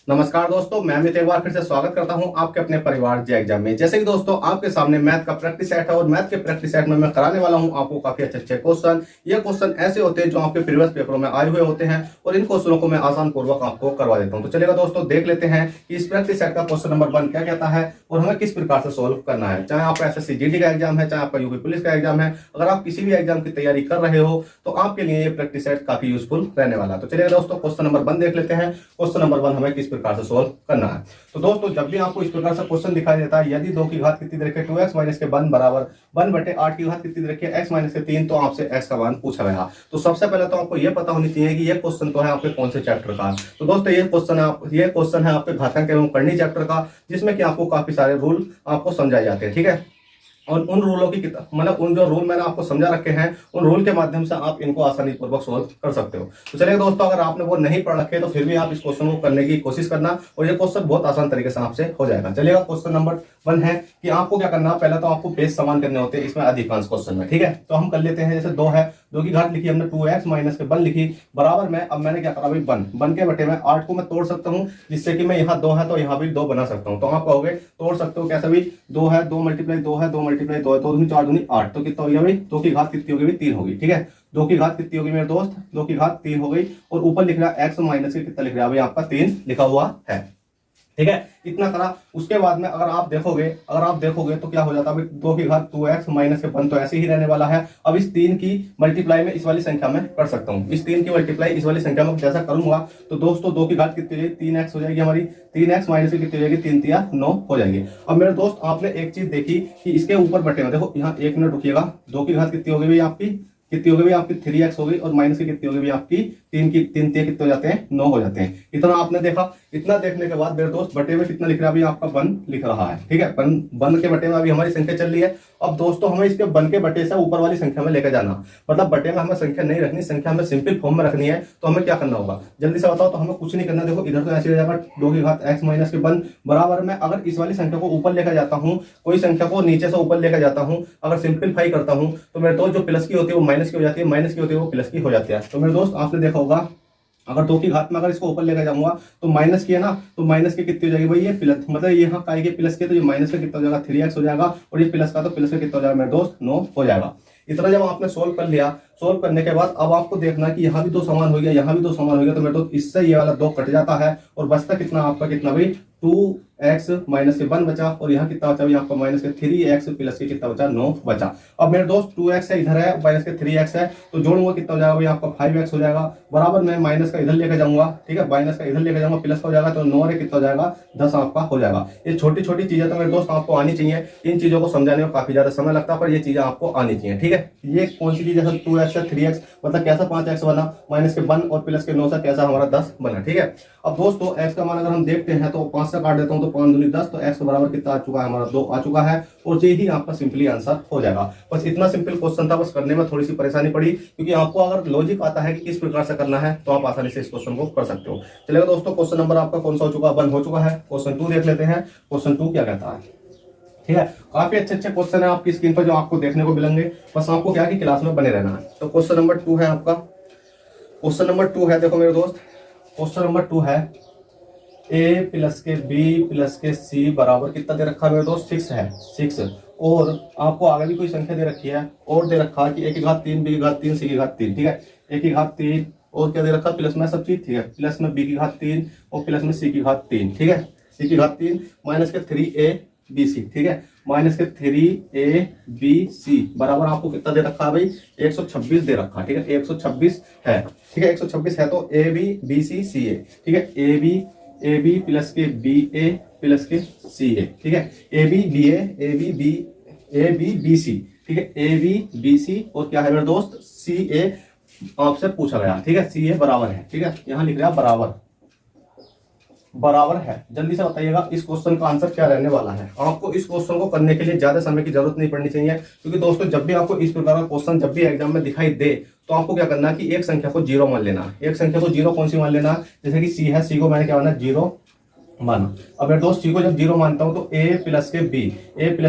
नमस्कार दोस्तों, मैं अमित एक बार फिर से स्वागत करता हूं आपके अपने परिवार जे एग्जाम में। जैसे कि दोस्तों आपके सामने मैथ का प्रैक्टिस सेट है और मैथ के प्रैक्टिस सेट में मैं कराने वाला हूं आपको काफी अच्छे अच्छे क्वेश्चन। ये क्वेश्चन ऐसे होते हैं जो आपके प्रीवियस पेपरों में आए हुए होते हैं और इन क्वेश्चनों को मैं आसान पूर्वक आपको करवा देता हूं। तो चलिएगा दोस्तों, देख लेते हैं कि इस प्रैक्टिस सेट का क्वेश्चन नंबर 1 क्या कहता है और हमें किस प्रकार से सोल्व करना है। चाहे आपका एसएससी जीडी का एग्जाम है, चाहे आपका यूपी पुलिस का एग्जाम है, अगर आप किसी भी एग्जाम की तैयारी कर रहे हो तो आपके लिए ये प्रैक्टिस सेट काफी यूजफुल रहने वाला है। तो चलिए दोस्तों, क्वेश्चन नंबर 1 देख लेते हैं। क्वेश्चन नंबर 1 हमें किस प्रकार से सोल्व करना है। तो दोस्तों, जब भी आपको इस प्रकार से क्वेश्चन दिखाई देता है, यदि 2 की घात कितनी दे रखी है 2x माइनस के 1 बराबर 1/8 की घात कितनी दे रखी है x माइनस के 3, तो आपसे x का मान पूछा गया। तो सबसे पहले तो आपको यह पता होनी चाहिए कि यह क्वेश्चन तो है आपके कौन से चैप्टर का। तो दोस्तों, ये क्वेश्चन है आपके घातांक एवं करनी चैप्टर का, जिसमें कि आपको काफी सारे रूल आपको समझाए जाते हैं। ठीक है, और उन रूलों की मतलब उन जो रूल मैंने आपको समझा रखे हैं, उन रूल के माध्यम से आप इनको आसानी पूर्वक सोल्व कर सकते हो। तो चलिए दोस्तों, अगर आपने वो नहीं पढ़ रखे तो फिर भी आप इस क्वेश्चन को करने की कोशिश करना और ये क्वेश्चन बहुत आसान तरीके से आपसे हो जाएगा। चलिएगा, क्वेश्चन नंबर 1 है कि आपको क्या करना है। पहले तो आपको पेज समान करने होते हैं इसमें अधिकांश क्वेश्चन में। ठीक है, तो हम कर लेते हैं। जैसे 2 है, 2 की घात लिखी हमने 2x माइनस के 1 लिखी बराबर में, अब मैंने क्या करा भाई 1 के बटे में 8 को मैं तोड़ सकता हूँ, जिससे कि मैं यहाँ 2 है तो यहाँ भी 2 बना सकता हूँ। तो आप कहोगे तोड़ सकते हो कैसे भी, 2 है 2 मल्टीप्लाई 2 है 2 मल्टीप्लाई 2 है, 2 दूनी 4 दूनी 8, तो कितना हो गया भाई 2 की घात कितनी होगी भाई 3 होगी। ठीक है, 2 की घात कितनी होगी मेरे दोस्त, 2 की घात 3 हो गई और ऊपर लिख रहा है x माइनस के कितना लिख रहा है भाई आपका 3 लिखा हुआ है। ठीक है, इतना करा। उसके बाद में अगर आप देखोगे तो क्या हो जाता है भाई 2 की घात 2x माइनस के 1 तो ऐसे ही रहने वाला है। अब इस 3 की मल्टीप्लाई में इस वाली संख्या में कर सकता हूँ। इस 3 की मल्टीप्लाई इस वाली संख्या में जैसा करूंगा तो दोस्तों 2 की घात कितनी हो जाएगी 3x हो जाएगी हमारी, 3x माइनस की कितनी हो जाएगी 3 3 9 हो जाएगी। अब मेरे दोस्त आपने एक चीज देखी कि इसके ऊपर बटे में देखो, यहाँ 1 मिनट रुकिएगा, 2 की घात कितनी हो गई भाई आपकी, कितनी हो गई आपकी 3x हो गई और माइनस की कितनी हो गई आपकी 3 की 3 कितने हो जाते हैं 9 हो जाते हैं। इतना आपने देखा। इतना देखने के बाद मेरे दोस्त बटे में कितना लिख रहा है अभी आपका 1 लिख रहा है। ठीक है, 1 के बटे में अभी हमारी संख्या चल रही है। अब दोस्तों हमें इसके 1 के बटे से ऊपर वाली संख्या में लेकर जाना, मतलब बटे में हमें संख्या नहीं रखनी, संख्या हमें सिंपल फॉर्म में रखनी है। तो हमें क्या करना होगा जल्दी से बताओ। तो हमें कुछ नहीं करना, देखो इधर तो ऐसे हो जाएगा 2 की घात x माइनस के 1 बराबर में, अगर इस वाली संख्या को ऊपर लेकर जाता हूँ, कोई संख्या को नीचे से ऊपर लेकर जाता हूँ, अगर सिंपलीफाई करता हूँ तो मेरे दोस्त जो प्लस की होती है वो माइनस की हो जाती है, माइनस की होती है वो प्लस की हो जाती है। तो मेरे दोस्त आपने देखा होगा अगर 2 की घात में अगर इसको ऊपर लेकर जाऊंगा तो माइनस की है ना, तो माइनस की कितनी हो जाएगी भाई ये प्लस, मतलब यहाँ का आएगी प्लस के तो ये माइनस का कितना हो जाएगा 3x हो जाएगा और ये प्लस का तो प्लस का कितना हो जाएगा मेरे दोस्त 9 हो जाएगा। इतना जब आपने सोल्व कर लिया, सोल्व करने के बाद अब आपको देखना कि यहाँ भी 2 समान हो गया, यहाँ भी 2 समान हो गया, तो मेरे दोस्त इससे ये वाला 2 कट जाता है और बचता कितना आपका कितना भाई 2x माइनस के 1 बचा और यहाँ कितना बचा भाई आपका माइनस के 3x प्लस के कितना बचा 9 बचा। अब मेरे दोस्त 2x है इधर है, माइनस के 3x है, तो जोड़ूंगा कितना हो जाएगा भाई आपका 5x हो जाएगा बराबर में, माइनस का इधर लेकर जाऊंगा। ठीक है, माइनस का इधर लेकर जाऊंगा, प्लस का हो जाएगा तो 9 रे कितना हो जाएगा 10 आपका हो जाएगा। ये छोटी छोटी चीजें तो मेरे दोस्त आपको आनी चाहिए। इन चीजों को समझाने में काफी ज्यादा समय लगता है पर ये चीजें आपको आनी चाहिए। ठीक है, ये कौन सी चीज है 2x से 3x मतलब कैसा 5x बना, माइनस के 1 और प्लस के 9 से कैसा हमारा 10 बना। ठीक है, अब दोस्तों x का मान अगर हम देखते हैं तो 5 से काट देता हूं तो 5 दूनी 10, तो x के बराबर कितना आ चुका है हमारा 2 आ चुका है और ये ही आपका सिंपली आंसर हो जाएगा। बस इतना सिंपल क्वेश्चन था, बस करने में थोड़ी सी परेशानी पड़ी क्योंकि आपको अगर लॉजिक आता है कि किस प्रकार से करना है तो आप आसानी से इस क्वेश्चन को कर सकते हो। चलिए दोस्तों, क्वेश्चन नंबर आपका कौन सा हो चुका है 1 हो चुका है। क्वेश्चन 2 देख लेते हैं। क्वेश्चन 2 क्या कहता है। ठीक है, काफी अच्छे अच्छे क्वेश्चन है आपकी स्क्रीन पर जो आपको देखने को मिलेंगे, बस आपको क्या कि क्लास में बने रहना है। तो क्वेश्चन नंबर 2 है आपका, क्वेश्चन नंबर 2 है, देखो मेरे दोस्त क्वेश्चन नंबर 2 है a प्लस के b प्लस के c बराबर कितना दे रखा है मेरे दोस्त 6 है 6, और आपको आगे भी कोई संख्या दे रखी है और दे रखा है कि a की घात 3 b की घात 3 c की घात 3। ठीक है, a की घात 3 और क्या दे रखा है प्लस में सब चीज। ठीक है, प्लस में b की घात 3 और प्लस में c की घात 3। ठीक है, c की घात 3 माइनस के 3abc। ठीक है, माइनस के 3abc बराबर आपको कितना दे रखा है भाई 126 दे रखा है। ठीक है, 126 है। ठीक है, 126 है तो ab bc ca। ठीक है, ab प्लस के ba प्लस के ca। ठीक है, ab bc। ठीक है, ab bc और क्या है मेरे दोस्त ca आपसे पूछा गया। ठीक है, ca बराबर है। ठीक है, यहाँ लिख रहा है बराबर है। जल्दी से बताइएगा इस क्वेश्चन का आंसर क्या रहने वाला है। आपको इस क्वेश्चन को करने के लिए ज्यादा समय की जरूरत नहीं पड़नी चाहिए क्योंकि दोस्तों जब भी आपको इस प्रकार का क्वेश्चन जब भी एग्जाम में दिखाई दे तो आपको क्या करना है कि एक संख्या को 0 मान लेना। एक संख्या को 0 कौन सी मान लेना, जैसे कि c है, c को मैंने क्या माना 0 माना। अब मेरे दोस्त सी को जब जीरो मानता हूं तो ए प्लस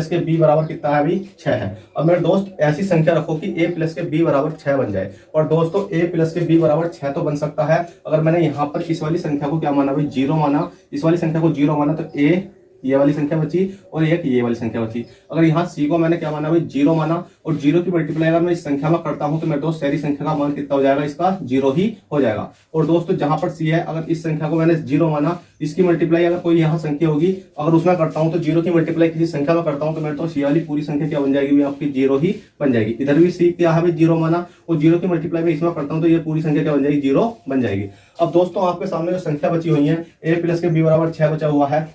के बी बराबर कितना है अभी 6 है। अब मेरे दोस्त ऐसी संख्या रखो कि ए प्लस के बी बराबर 6 बन जाए। और दोस्तों ए प्लस के बी बराबर 6 तो बन सकता है अगर मैंने यहाँ पर इस वाली संख्या को क्या माना भाई, जीरो माना। इस वाली संख्या को जीरो माना तो ए ये वाली संख्या बची और एक ये वाली संख्या बची। अगर यहाँ सी को मैंने क्या माना भाई, जीरो माना, और जीरो की मल्टीप्लाई अगर मैं इस संख्या में करता हूं तो मेरे दोस्त सारी संख्या का मान कितना हो जाएगा, इसका जीरो ही हो जाएगा। और दोस्तों जहां पर सी है, अगर इस संख्या को मैंने जीरो माना, इसकी मल्टीप्लाई अगर कोई यहाँ संख्या होगी अगर उसमें करता हूं तो जीरो की मल्टीप्लाई किसी संख्या में करता हूं तो मेरे तो सी वाली पूरी संख्या क्या बन जाएगी, आपकी जीरो ही बन जाएगी। इधर भी सी क्या है भाई, जीरो माना, और जीरो की मल्टीप्लाई में इसमें करता हूं तो ये पूरी संख्या क्या बन जाएगी, जीरो बन जाएगी। अब दोस्तों आपके सामने जो संख्या बची हुई है, ए प्लस के बी बराबर 6 बचा हुआ है,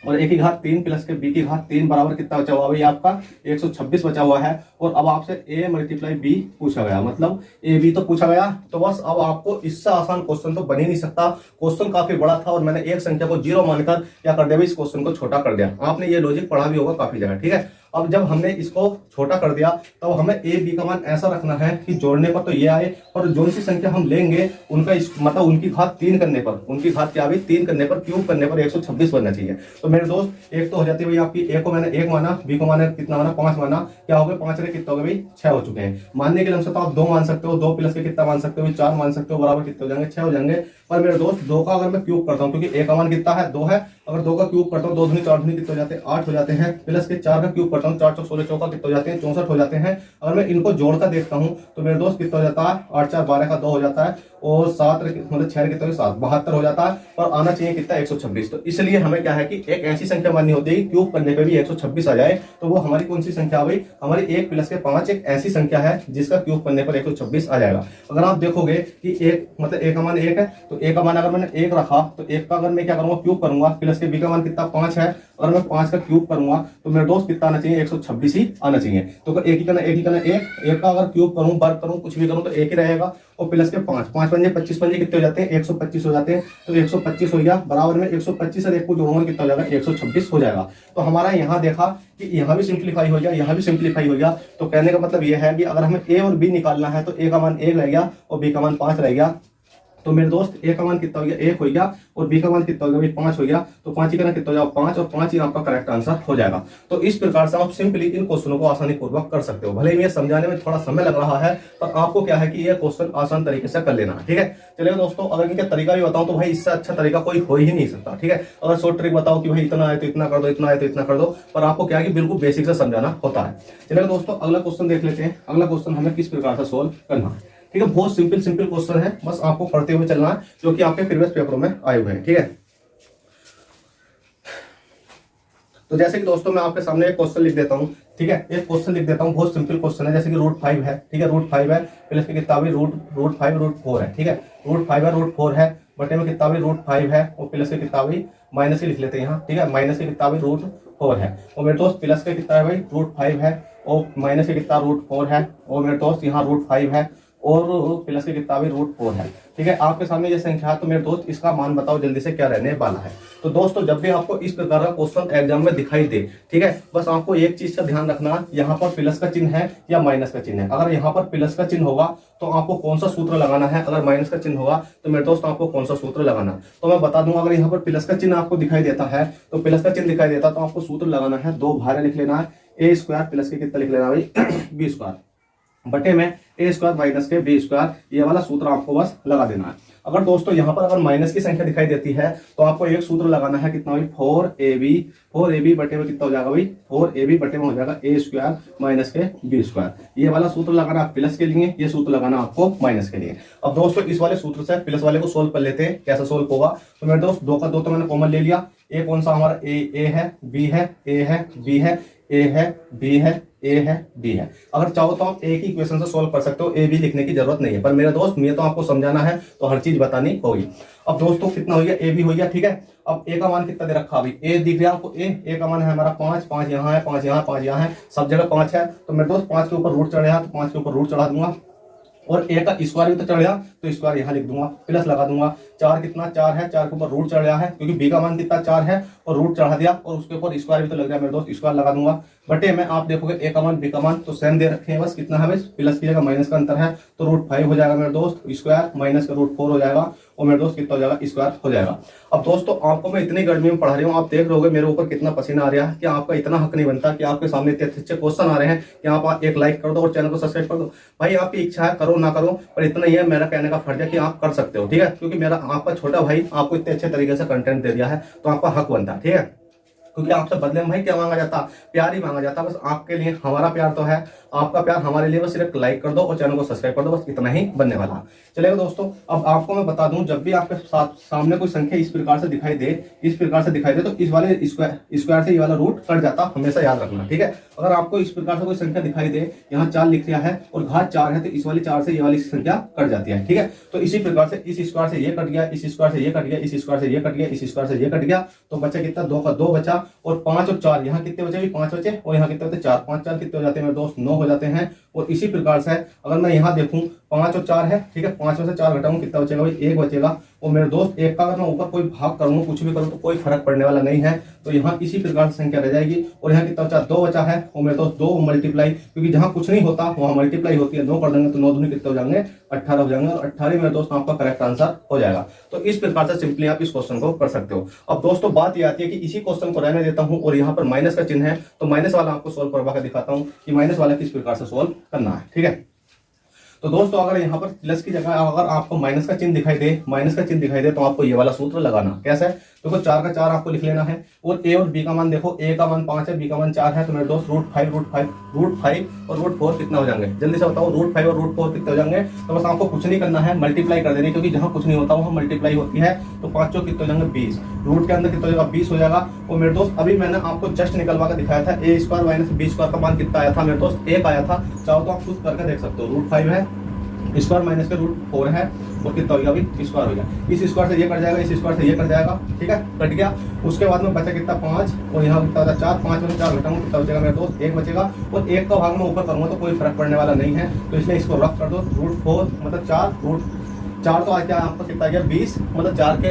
और ए की घात 3 प्लस के बी की घात 3 बराबर कितना बचा हुआ भाई, आपका 126 बचा हुआ है। और अब आपसे ए मल्टीप्लाई बी पूछा गया, मतलब ए बी तो पूछा गया, तो बस अब आपको इससे आसान क्वेश्चन तो बन ही नहीं सकता। क्वेश्चन काफी बड़ा था और मैंने एक संख्या को जीरो मानकर क्या कर दिया भाई, इस क्वेश्चन को छोटा कर दिया। आपने ये लॉजिक पढ़ा भी होगा काफी जगह, ठीक है। अब जब हमने इसको छोटा कर दिया तब हमें ए बी का मान ऐसा रखना है कि जोड़ने पर तो ये आए, और जो सी संख्या हम लेंगे उनका मतलब उनकी घात 3 करने पर, उनकी घात क्या भी 3 करने पर, क्यूब करने पर 126 बनना चाहिए। तो मेरे दोस्त एक तो हो जाती है भाई आपकी, ए को मैंने 1 माना, बी को मैंने कितना माना 5 माना, क्या हो गया 5 रे कितना हो गया भाई 6 हो चुके हैं। मानने के अनुसार तो आप 2 मान सकते हो, 2 प्लस के कितना मान सकते हो 4 मान सकते हो, बराबर कितने हो जाएंगे 6 हो जाएंगे। पर मेरे दोस्त 2 का अगर मैं क्यूब करता हूं, क्योंकि ए का मान कितना है 2 है, अगर 2 का क्यूब करता हूं 2 दूनी 4 दूनी कितने हो जाते हैं 8 हो जाते हैं, प्लस के 4 का क्यूब करता हूं 4 चौक 16 चौका कितने हो जाते हैं 64 हो जाते हैं। अगर मैं इनको जोड़कर देखता हूं तो मेरे दोस्त कितना हो जाता है 8 4 12 का 2 हो जाता है, और 7 मतलब 6 कितने 7 72 हो जाता है, और आना चाहिए कितना 126। तो इसलिए हमें क्या है कि एक ऐसी संख्या माननी होती है क्यूब करने पे भी 126 आ जाए, तो वो हमारी कौन सी संख्या हुई, हमारी 1 प्लस के 5 एक ऐसी संख्या है जिसका क्यूब करने पर 126 आ जाएगा। अगर आप देखोगे कि एक मतलब ए का मान 1 है, तो ए का मान अगर मैंने 1 रखा तो 1 का अगर मैं क्या करूंगा क्यूब करूंगा, प्लस के बी का मान कितना 5 है, अगर मैं 5 का क्यूब करूंगा तो मेरे दोस्त कितना आना चाहिए 126 ही आना चाहिए। तो एक ही करना एक का अगर क्यूब करूं वर्ग करूं कुछ भी करूं तो एक ही रहेगा, और प्लस के 5 5 पंजे 25 पंजे कितने हो जाते हैं 125 हो जाते हैं, तो 125 हो गया, बराबर में 125 और 1 को जोड़ूंगा कितना हो जाएगा 126 हो जाएगा। तो हमारा यहाँ देखा कि यहाँ भी सिंप्लीफाई हो गया, यहाँ भी सिंप्लीफाई हो गया। तो कहने का मतलब यह है कि अगर हमें ए और बी निकालना है तो ए का मान 1 रह गया और बी का मान 5 रह गया। तो मेरे दोस्त ए का मान कितना हो गया 1 हो गया, और बी का मान कितना हो गया भाई 5 हो गया, तो 5 ही करना कितना हो जाएगा 5, और 5 ही आपका करेक्ट आंसर हो जाएगा। तो इस प्रकार से आप सिंपली इन क्वेश्चनों को आसानी पूर्वक कर सकते हो। भले ही ये समझाने में थोड़ा समय लग रहा है, पर आपको क्या है कि ये क्वेश्चन आसान तरीके से कर लेना है, ठीक है। चलिए दोस्तों, अगर इनका तरीका भी बताऊं तो भाई इससे अच्छा तरीका कोई हो ही नहीं सकता, ठीक है। अगर शॉर्ट ट्रिक बताओ कि भाई इतना है तो इतना कर दो, इतना है तो इतना कर दो, पर आपको क्या है कि बिल्कुल बेसिक से समझाना होता है। चलिए दोस्तों, अगला क्वेश्चन देख लेते हैं। अगला क्वेश्चन हमें किस प्रकार से सोल्व करना है, ठीक है। बहुत सिंपल क्वेश्चन है, बस आपको पढ़ते हुए चलना है, जो कि आपके प्रीवियस पेपरों में आए हुए हैं, ठीक है। तो जैसे कि दोस्तों मैं आपके सामने एक क्वेश्चन लिख देता हूं, ठीक है। एक क्वेश्चन लिख देता हूं, बहुत सिंपल क्वेश्चन है, जैसे कि √5 है, ठीक है। √5 है, प्लस की कितना भी √5 √4 है, ठीक है। √5 है √4 है, बटे में कितना भी √5 है, और प्लस के कितना भी माइनस ही लिख लेते हैं यहाँ, ठीक है। माइनस के कितना भी √4 है, और मेरे दोस्त प्लस के कितना है भाई √5 है, और माइनस के कितना √4 है, और मेरे दोस्त यहाँ √5 है, और प्लस के कितना भी √4 है, ठीक है। आपके सामने ये संख्या है, तो मेरे दोस्त इसका मान बताओ जल्दी से क्या रहने वाला है। तो दोस्तों जब भी आपको इस प्रकार का क्वेश्चन एग्जाम में दिखाई दे, ठीक है, बस आपको एक चीज का ध्यान रखना, यहाँ पर प्लस का चिन्ह है या माइनस का चिन्ह है। अगर यहाँ पर प्लस का चिन्ह होगा तो आपको कौन सा सूत्र लगाना है, अगर माइनस का चिन्ह होगा तो मेरे दोस्त आपको कौन सा सूत्र लगाना। तो मैं बता दूंगा, अगर यहाँ पर प्लस का चिन्ह आपको दिखाई देता है, तो प्लस का चिन्ह दिखाई देता तो आपको सूत्र लगाना है, 2 भारे लिख लेना है, a² प्लस के कितना लिख लेना भाई b² बटे में a² माइनस के b², ये वाला सूत्र आपको बस लगा देना है। अगर दोस्तों यहाँ पर अगर माइनस की संख्या दिखाई देती है तो आपको एक सूत्र लगाना है, कितना भाई 4ab बटे में कितना हो जाएगा भाई 4ab बटे में हो जाएगा a² माइनस के b²। ये वाला सूत्र लगाना आप प्लस के लिए, ये सूत्र लगाना आपको माइनस के लिए। अब दोस्तों इस वाले सूत्र से प्लस वाले को सोल्व कर लेते हैं, कैसे सोल्व होगा। तो मेरे दोस्त 2 का 2 तो मैंने कॉमन ले लिया, ए कौन सा हमारा ए है, बी है, ए है, बी है, ए है, बी है, ए है, बी है। अगर चाहो तो आप एक ही इक्वेशन से सोल्व कर सकते हो, ए बी लिखने की जरूरत नहीं है, पर मेरे दोस्त ये तो आपको समझाना है तो हर चीज बतानी होगी। अब दोस्तों कितना हो गया, ए बी हो गया, ठीक है। अब ए का मान कितना दे रखा अभी, ए दिख रहा है आपको, ए का मान है हमारा 5, 5 यहाँ है, 5 यहाँ, 5 यहाँ है, सब जगह 5 है। तो मेरे दोस्त 5 के ऊपर रूट चढ़ रहा, तो 5 के ऊपर रूट चढ़ा दूंगा, और ए का स्क्वायर भी तो चढ़ गया तो स्क्वायर यहाँ लिख दूंगा, प्लस लगा दूंगा। 4 कितना 4 है, 4 के ऊपर रूट चढ़ रहा है, क्योंकि बी का मान कितना 4 है और रूट चढ़ा दिया, और उसके ऊपर स्क्वायर भी तो लग रहा है मेरे दोस्त, स्क्वायर लगा दूंगा। बटे में आप देखोगे ए का मान बी का मान तो सेम दे रखे हैं, बस कितना है बस प्लस की जगह माइनस का अंतर है, तो √5 हो जाएगा मेरे दोस्त, स्क्वायर माइनस का √4 हो जाएगा, और मेरे दोस्त कितना हो जाएगा, स्क्वायर हो जाएगा। अब दोस्तों आपको मैं इतनी गर्मी में पढ़ा रही हूँ, आप देख रहे होगे मेरे ऊपर कितना पसीना आ रहा है कि आपका इतना हक नहीं बनता कि आपके सामने इतने अच्छे क्वेश्चन आ रहे हैं कि आप एक लाइक कर दो और चैनल को सब्सक्राइब कर दो। भाई आपकी इच्छा है, करो ना करो, पर इतना ही है मेरा कहने का फर्ज है कि आप कर सकते हो, ठीक है, क्योंकि मेरा आपका छोटा भाई आपको इतने अच्छे तरीके से कंटेंट दे दिया है तो आपका हक बनता है, ठीक है। क्योंकि आपसे बदले में भाई क्या मांगा जाता, प्यार ही मांगा जाता। बस आपके लिए हमारा प्यार तो है, आपका प्यार हमारे लिए, बस सिर्फ लाइक कर दो और चैनल को सब्सक्राइब कर दो, बस इतना ही बनने वाला है। चलेगा दोस्तों, अब आपको मैं बता दूं, जब भी आपके सामने कोई संख्या इस प्रकार से दिखाई दे, तो इस वाले स्क्वायर से ये वाला रूट कट जाता, हमेशा याद रखना, ठीक है। अगर आपको इस प्रकार से कोई संख्या दिखाई दे, यहाँ 4 लिख दिया है और घात 4 है, तो इस वाली 4 से ये वाली संख्या कट जाती है, ठीक है। तो इसी प्रकार से इस स्क्वायर से ये कट गया, इस स्क्वायर से ये कट गया, इस स्क्वायर से ये कट गया, इस स्क्वायर से ये कट गया, तो बचा कितना, 2 का 2 बचा, और 5 और 4 यहाँ कितने बचे, 5 बचे, और यहाँ कितने बचे, 4, 5 4 कितने हो जाते हैं मेरे दोस्त, 9 हो जाते हैं। और इसी प्रकार से अगर मैं यहाँ देखूं 5 और 4 है, ठीक है, 5 में से 4 घटाऊं कितना बचेगा भाई, 1 बचेगा। और मेरे दोस्त 1 का अगर मैं ऊपर कोई भाग करूंगा, कुछ भी करूं तो कोई फर्क पड़ने वाला नहीं है, तो यहाँ इसी प्रकार से संख्या रह जाएगी। और यहाँ कितना बचा, 2 बचा है, और मेरे दोस्त 2 मल्टीप्लाई, क्योंकि जहां कुछ नहीं होता वहां मल्टीप्लाई होती है, 2 कर देंगे तो 9 दूनी कितने हो जाएंगे, 18 हो जाएंगे, और 18 मेरे दोस्त आपका करेक्ट आंसर हो जाएगा। तो इस प्रकार से सिंपली आप इस क्वेश्चन को कर सकते हो। अब दोस्तों बात ये आती है कि इसी क्वेश्चन को रहने देता हूं और यहाँ पर माइनस का चिन्ह है, तो माइनस वाला आपको सोल्व करवा के दिखाता हूं कि माइनस वाला किस प्रकार से सोल्व करना है, ठीक है। तो दोस्तों अगर यहाँ पर प्लस की जगह अगर आपको माइनस का चिन्ह दिखाई दे तो आपको ये वाला सूत्र लगाना। कैसा है, देखो 4 का 4 आपको लिख लेना है, और ए और बी का मान देखो, ए का मान 5 है, बी का मान 4 है, तो मेरे दोस्त रूट फाइव और रूट 4 कितना हो जाएंगे, जल्दी से बताओ, रूट 5 और रूट 4 कितने हो जाएंगे। तो बस आपको कुछ नहीं करना है, मल्टीप्लाई कर देनी, क्योंकि जहां कुछ नहीं होता वहां मल्टीप्लाई होती है। तो 5 कितने हो जाएंगे, 20, रूट के अंदर कितना हो जाएगा, 20 हो जाएगा। और मेरे दोस्त अभी मैंने आपको जस्ट निकलवा कर दिखाया था, ए स्क्वायर माइनस बी स्क्वायर का मान कितना आया था मेरे दोस्त, 1 आया था। चाहो तो आप खुद करके देख सकते हो, रूट 5 है, स्क्वायर माइनस के रूट 4 है, और कितना हो गया अभी, स्क्वायर हो गया, इस स्क्वायर से ये कट जाएगा, इस स्क्वायर से ये कट जाएगा, ठीक है, कट गया। उसके बाद में बचा कितना, 5, और यहाँ कितना होता है 4, 5 में 4 घटाऊंगा कितना बचेगा मेरे दोस्त, 1 बचेगा। और 1 का भाग में ऊपर करूंगा तो कोई फर्क पड़ने वाला नहीं है, तो इसलिए इसको रफ कर दो, रूट 4 मतलब 4, रूट 4 तो क्या आपका कितना गया, 20, मतलब 4 के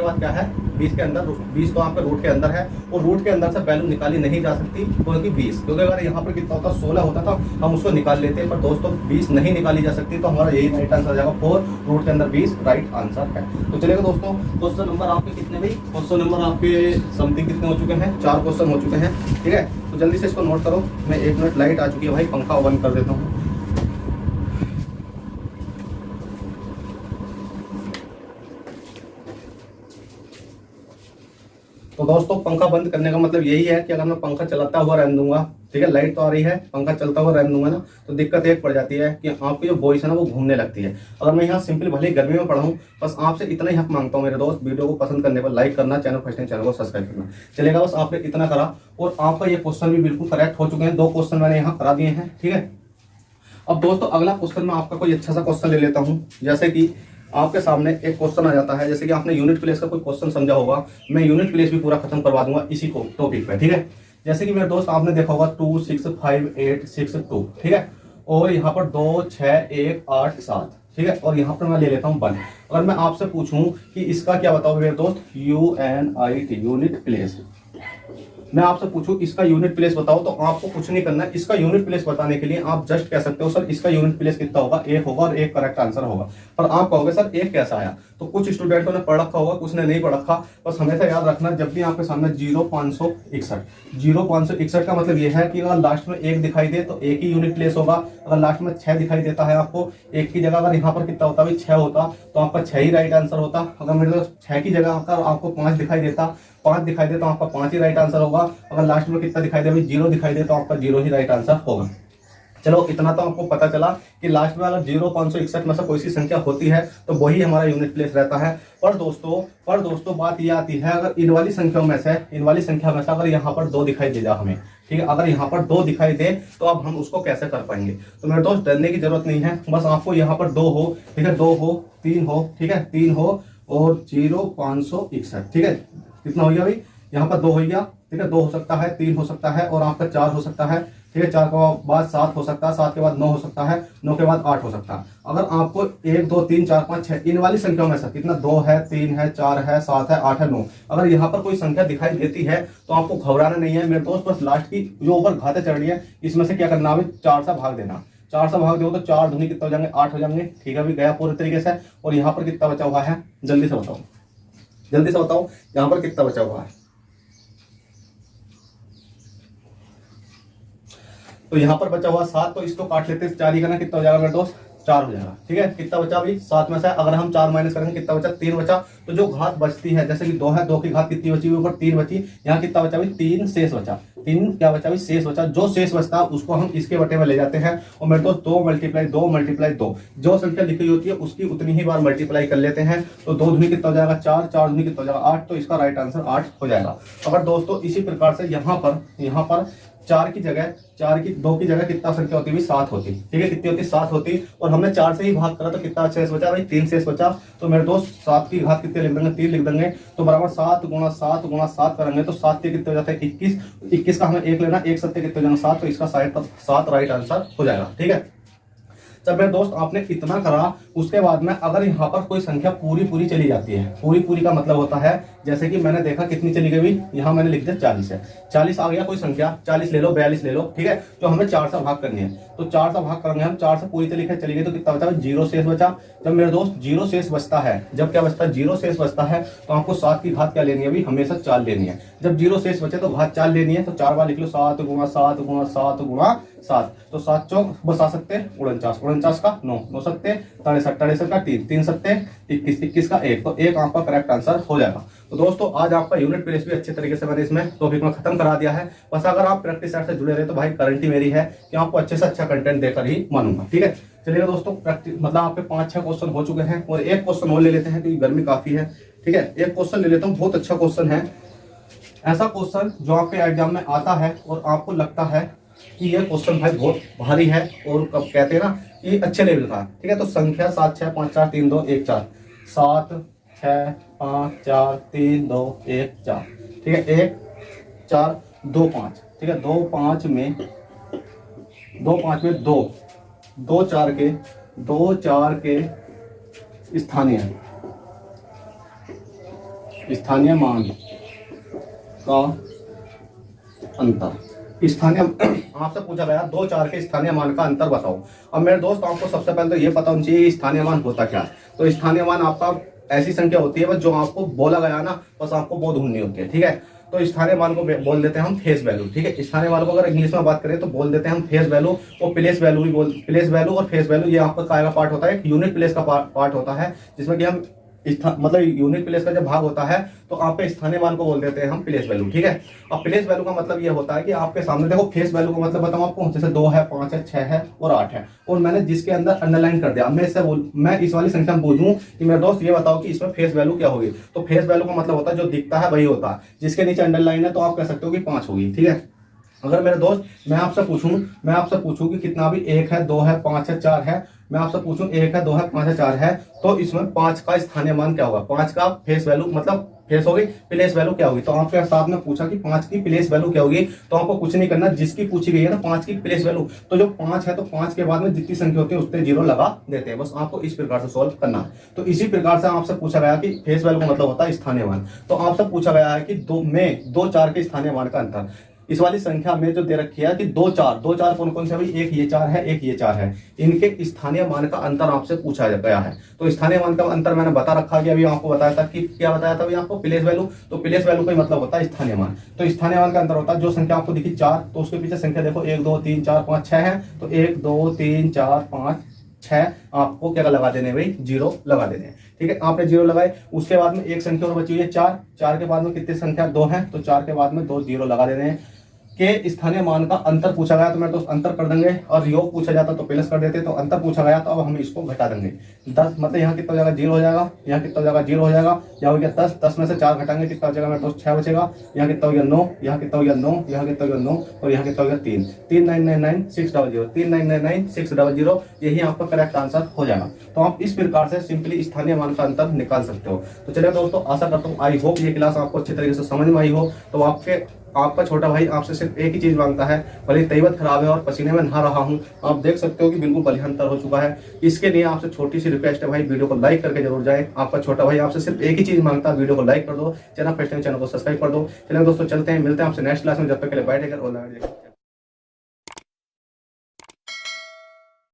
बाद क्या है, 20 के अंदर, 20 तो आपके रूट के अंदर है, और रूट के अंदर से वैल्यू निकाली नहीं जा सकती, क्योंकि 20, क्योंकि अगर यहाँ पर कितना होता, 16 होता था, हम उसको निकाल लेते हैं, पर दोस्तों 20 नहीं निकाली जा सकती, तो हमारा यही राइट आंसर आ जाएगा, 4 रूट के अंदर 20 राइट आंसर है। तो चलेगा दोस्तों, क्वेश्चन नंबर आपके कितने भाई, क्वेश्चन नंबर आपके समथिंग कितने हो चुके हैं, 4 क्वेश्चन हो चुके हैं, ठीक है। तो जल्दी से इसको नोट करो, मैं 1 मिनट, लाइट आ चुकी है भाई, पंखा बंद कर देता हूँ। तो दोस्तों पंखा बंद करने का मतलब यही है कि अगर मैं पंखा चलाता हुआ रहने दूंगा, ठीक है, लाइट तो आ रही है, पंखा चलता हुआ रहने दूंगा ना, तो दिक्कत एक पड़ जाती है कि आपकी जो वॉइस है ना वो घूमने लगती है। अगर मैं यहाँ सिंपल भले ही गर्मी में पढ़ा हूँ, बस आपसे इतना ही हक मांगता हूँ मेरे दोस्त, वीडियो को पसंद करने पर लाइक करना, चैनल को सब्सक्राइब करना। चलेगा, बस आपने इतना करा, और आपका ये क्वेश्चन भी बिल्कुल करेक्ट हो चुके हैं, 2 क्वेश्चन मैंने यहाँ करा दिए हैं, ठीक है। अब दोस्तों अगला क्वेश्चन में आपका कोई अच्छा सा क्वेश्चन ले लेता हूँ, जैसे कि आपके सामने एक क्वेश्चन आ जाता है, जैसे कि आपने यूनिट प्लेस का कोई क्वेश्चन समझा होगा, मैं यूनिट प्लेस भी पूरा खत्म करवा दूंगा इसी को टॉपिक पे, ठीक है। जैसे कि मेरे दोस्त आपने देखा होगा 2 6 5 8 6 2, ठीक है, और यहाँ पर 2 6 1 8 7, ठीक है, और यहाँ पर मैं ले लेता हूँ 1। अगर मैं आपसे पूछूं कि इसका क्या बताओ मेरे दोस्त, UNIT यूनिट प्लेस, मैं आपसे पूछूं इसका यूनिट प्लेस बताओ, तो आपको कुछ नहीं करना है। इसका यूनिट प्लेस बताने के लिए आप जस्ट कह सकते हो सर इसका यूनिट प्लेस कितना होगा, 1 होगा, और 1 करेक्ट आंसर होगा। पर आप कहोगे सर 1 कैसा आया, तो कुछ स्टूडेंटों ने पढ़ रखा होगा, कुछ ने नहीं पढ़ रखा। बस हमेशा याद रखना, जब भी आपके सामने 0561 का मतलब यह है कि अगर लास्ट में 1 दिखाई दे तो 1 ही यूनिट प्लेस होगा। अगर लास्ट में 6 दिखाई देता है आपको, 1 की जगह अगर यहाँ पर कितना होता है 6 होता, तो आपका 6 ही राइट आंसर होता। अगर मेरे दोस्त 6 की जगह अगर आपको 5 दिखाई देता, 5 दिखाई दे तो आपका 5 ही राइट आंसर होगा। अगर लास्ट में कितना दिखाई दे, 0 दिखाई दे तो आपका 0 ही राइट आंसर होगा। चलो इतना तो आपको पता चला कि लास्ट में अगर 0561 में से कोई सी संख्या होती है तो वही हमारा यूनिट प्लेस रहता है। पर दोस्तों बात ये आती है, अगर इन वाली संख्या में से अगर यहाँ पर 2 दिखाई दे जा हमें, ठीक है, अगर यहाँ पर 2 दिखाई दे तो अब हम उसको कैसे कर पाएंगे। तो मेरे दोस्त डरने की जरूरत नहीं है, बस आपको यहाँ पर 2 हो, ठीक है, 2 हो, 3 हो, ठीक है, 3 हो और 0561, ठीक है, कितना हो गया भाई, यहाँ पर 2 हो गया, ठीक है, 2 हो सकता है, 3 हो सकता है, और आपका 4 हो सकता है, ठीक है, 4 के बाद 7 हो सकता है, 7 के बाद 9 हो सकता है, 9 के बाद 8 हो सकता है। अगर आपको 1 2 3 4 5 6 इन वाली संख्या में से कितना 2 है, 3 है, 4 है, 7 है, 8 है, 9, अगर यहाँ पर कोई संख्या दिखाई देती है तो आपको घबराना नहीं है मेरे दोस्त, बस लास्ट की जो ऊपर घाते चढ़ रही है इसमें से क्या करना है, 4 से भाग देना। 4 से भाग दो तो 4 दूनी कितना हो जाएंगे 8 हो जाएंगे। ठीक है, अभी गया पूरे तरीके से। और यहाँ पर कितना बचा हुआ है, जल्दी से बताओ, जल्दी से बताओ यहाँ पर कितना बचा हुआ है। तो यहाँ पर बचा हुआ 7, तो इसको काट लेते हैं, 4 ही करना, कितना हो जाएगा मेरे दोस्त 4 हो जाएगा। ठीक है, कितना बचा अभी 7 में से अगर हम 4 माइनस करेंगे कितना बचा 3 बचा। तो जो घात बचती है, जैसे कि 2 है, 2 की घात कितनी बची हुई, ऊपर 3 बची, यहाँ कितना बचा अभी 3 शेष बचा, 3 क्या बचा अभी शेष बचा। जो शेष बचता है उसको हम इसके बटे में ले जाते हैं और मेरे दोस्त 2 मल्टीप्लाई 2 मल्टीप्लाई 2, जो संख्या लिखी होती है उसकी उतनी ही बार मल्टीप्लाई कर लेते हैं। तो 2 दूनी कितना हो जाएगा 4, 4 दूनी कितना हो जाएगा 8, तो इसका राइट आंसर 8 हो जाएगा। अगर दोस्तों इसी प्रकार से यहाँ पर 4 की जगह 2 की जगह कितना संख्या होती है 7 होती। ठीक है, कितनी होती 7 होती, और हमने 4 से ही भाग करा तो कितना शेष बचा भाई 3 शेष बचा। तो मेरे दोस्त 7 की घात कितने लिख देंगे 3 लिख देंगे, तो बराबर 7 गुणा 7 गुणा 7 करेंगे तो 7 के कितने हो जाते हैं 21, 21 का हमें 1 लेना, 1 7 कितने हो जाएंगे 7, तो इसका 7 राइट आंसर हो जाएगा। ठीक है, जब मेरे दोस्त आपने इतना करा, उसके बाद में अगर यहाँ पर कोई संख्या पूरी चली जाती है, पूरी का मतलब होता है जैसे कि मैंने देखा कितनी चली गई, यहाँ मैंने लिख दिया 40 है, 40 आ गया कोई संख्या, 40 ले लो 42 ले लो। ठीक है, तो हमें 4 से भाग करनी है, तो 4 से भाग करेंगे हम, 4 से पूरी चली गई तो कितना बचा 0 शेष बचा। जब मेरे दोस्त 0 शेष बचता है, जब क्या बचता है 0 शेष बचता है, तो आपको 7 की घात क्या लेनी है, अभी हमेशा 4 लेनी है। जब 0 शेष बचे तो घात 4 लेनी है, तो 4 बार लिख लो 7 गुणा 7 गुणा 7 गुणा 7, तो 7 चौक बसा सकते 49, 49 का 9, 9 सत्ते 63, 63 का 3, 3 सत्ते 21, 21 का 1, तो 1 आपका करेक्ट आंसर हो जाएगा। तो दोस्तों आज आपका यूनिट प्लेस भी अच्छे तरीके से मैंने इसमें टॉपिक में खत्म करा दिया है। बस अगर आप प्रैक्टिस सेट से जुड़े रहे तो भाई गारंटी मेरी है कि आपको अच्छे से अच्छा कंटेंट देकर ही मानूंगा। ठीक है, चलिए दोस्तों, प्रैक्टिस मतलब आपके 5-6 क्वेश्चन हो चुके हैं और एक क्वेश्चन और ले लेते हैं क्योंकि गर्मी काफी है। ठीक है, एक क्वेश्चन ले लेता हूँ, बहुत अच्छा क्वेश्चन है, ऐसा क्वेश्चन जो आपके एग्जाम में आता है और आपको लगता है कि ये क्वेश्चन भाई बहुत भारी है और कब कहते हैं ना कि अच्छे लेवल का। ठीक है, तो संख्या 7 6 5 4 3 2 1 4, 7 6 5 4 3 2 1 4। ठीक है, 1 4 2 5। ठीक है, 2 5 में 2 5 में 2 2 4 के स्थानीय मान का अंतर। स्थानीय आपसे पूछा गया 2 4 के स्थानीय मान का अंतर बताओ। अब मेरे दोस्त आपको सबसे पहले तो ये पता होना चाहिए स्थानीय मान होता क्या है। तो स्थानीय मान आपका ऐसी संख्या होती है बस जो आपको बोला गया ना, बस आपको वो ढूंढनी होती है। ठीक है, तो स्थानीय मान को बोल देते हैं हम फेस वैल्यू। ठीक है, स्थानीय मान को अगर इंग्लिश में बात करें तो बोल देते हैं हम फेस वैल्यू और प्लेस वैल्यू भी प्लेस वैल्यू और फेस वैल्यू, ये आपका काय का पार्ट होता है, एक यूनिट प्लेस का पार्ट होता है, जिसमें कि हम मतलब यूनिट प्लेस का जब भाग होता है तो आपके स्थानीय मान को बोल देते हैं हम प्लेस वैल्यू। ठीक है, अब प्लेस वैल्यू का मतलब ये होता है कि आपके सामने देखो, फेस वैल्यू का मतलब बताऊं आपको, जैसे 2 है 5 है 6 है और 8 है और मैंने जिसके अंदर अंडरलाइन कर दिया, मैं इस वाली संख्या में पूछूं कि मेरे दोस्त ये बताओ कि इसमें फेस वैल्यू क्या होगी, तो फेस वैल्यू का मतलब होता है जो दिखता है वही होता है, जिसके नीचे अंडरलाइन है तो आप कह सकते हो कि 5 होगी। ठीक है, अगर मेरे दोस्त मैं आपसे पूछूं कि कितना भी 1 है 2 है 5 है 4 है, मैं आपसे पूछूं 1 है 2 है 5 है 4 है, तो इसमें 5 का स्थानीय मान क्या होगा, 5 का फेस वैल्यू मतलब फेस होगी, प्लेस वैल्यू क्या होगी। तो आपके साथ में पूछा कि 5 की प्लेस वैल्यू क्या होगी, तो आपको कुछ नहीं करना, जिसकी पूछी गई है ना 5 की प्लेस वैल्यू, तो जो 5 है तो 5 के बाद में जितनी संख्या होती है उससे 0 लगा देते हैं, बस आपको इस प्रकार से सॉल्व करना है। तो इसी प्रकार से आपसे पूछा गया कि फेस वैल्यू का मतलब होता है स्थानीय मान। तो आपसे पूछा गया है कि 2 4 के स्थानीय मान का अंतर, इस वाली संख्या में जो दे रखी है कि 2 4 कौन कौन से भाई, एक ये 4 है एक ये 4 है, इनके स्थानीय मान का अंतर आपसे पूछा गया है। तो स्थानीय मान का अंतर मैंने बता रखा कि अभी आपको बताया था कि क्या बताया था अभी आपको, प्लेस वैल्यू। तो प्लेस वैल्यू का मतलब होता है स्थानीय मान। तो स्थानीय मान का अंतर होता है जो संख्या आपको दिखी 4, तो उसके पीछे संख्या देखो 1 2 3 4 5 6 है, तो 1 2 3 4 5 6 आपको क्या लगा देने भाई, 0 लगा देने। ठीक है, आपने 0 लगाए, उसके बाद में एक संख्या और बची हुई है 4, 4 के बाद में कितनी संख्या 2 है, तो 4 के बाद में 2 0 लगा देने हैं। के स्थानीय मान का अंतर पूछा गया तो मैं तो अंतर कर देंगे, और योग पूछा जाता तो प्लस कर देते, तो अंतर पूछा गया तो अब हम इसको घटा देंगे। 10 मतलब यहाँ कितना हो जाएगा 0 हो जाएगा, यहाँ कितना हो जाएगा 0 हो जाएगा, यहाँ हो गया 10, 10 में से 4 घटाएंगे कितना हो जाएगा मेरे दोस्त 6 बचेगा, यहाँ कितना हो गया 9, यहाँ कितना हो गया 9, यहाँ कितना हो गया 9 और यहाँ कितना हो गया 3, 3999 600, 3999 600, यही आपका करेक्ट आंसर हो जाएगा। तो आप इस प्रकार से सिंपली स्थानीय मान का अंतर निकाल सकते हो। तो चलिए दोस्तों, आशा करता हूँ आई होप ये क्लास आपको अच्छे तरीके से समझ में आई हो। तो आपका छोटा भाई आपसे सिर्फ एक ही चीज मांगता है, भले तबीयत खराब है और पसीने में नहा रहा हूं, आप देख सकते हो कि बिल्कुल बलिहान हो चुका है। इसके लिए आपसे छोटी सी रिक्वेस्ट है भाई, वीडियो को लाइक करके जरूर जाए। आपका छोटा भाई आपसे सिर्फ एक ही चीज मांगता है, वीडियो को लाइक कर दो, चैनल फर्स्ट टाइम चैनल को सब्सक्राइब कर दो। चलिए दोस्तों चलते हैं, मिलते हैं आपसे नेक्स्ट क्लास में, जब तक के लिए बाय टेक केयर और